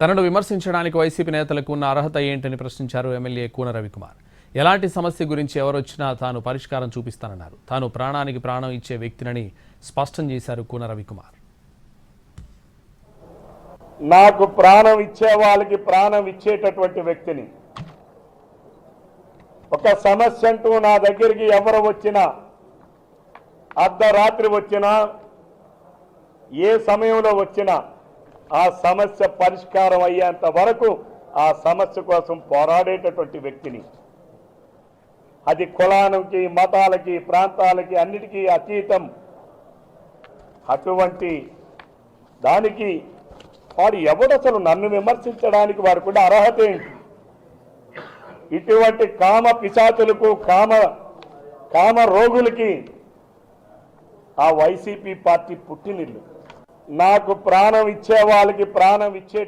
తనను విమర్శించడానికి వైసీపీ నేతలకు ఉన్న అర్హత ఏంటని ప్రశ్నించారు ఎమ్మెల్యే కూన రవికుమార్. ఎలాంటి సమస్య గురించి ఎవరొచ్చినా తాను పరిష్కారం చూపిస్తానన్నారు. తాను ప్రాణానికి ప్రాణం ఇచ్చే వ్యక్తినని స్పష్టం చేశారు కూన రవికుమార్. నాకు ప్రాణం ఇచ్చే వాళ్ళకి ప్రాణం ఇచ్చేటటువంటి వ్యక్తిని. ఒక సమస్య అంటూ నా దగ్గరికి ఎవరు వచ్చినా, అర్ధరాత్రి వచ్చినా, ఏ సమయంలో వచ్చినా ఆ సమస్య పరిష్కారం అయ్యేంత వరకు ఆ సమస్య కోసం పోరాడేటటువంటి వ్యక్తిని. అది కులానికి, మతాలకి, ప్రాంతాలకి అన్నిటికీ అతీతం. అటువంటి దానికి వాడు ఎవడు అసలు నన్ను విమర్శించడానికి వాడు కూడా అర్హత ఏంటి? ఇటువంటి కామ పిశాచులకు, కామ రోగులకి ఆ వైసీపీ పార్టీ పుట్టినిల్లు. నాకు ప్రాణం ఇచ్చే వాళ్ళకి ప్రాణం ఇచ్చే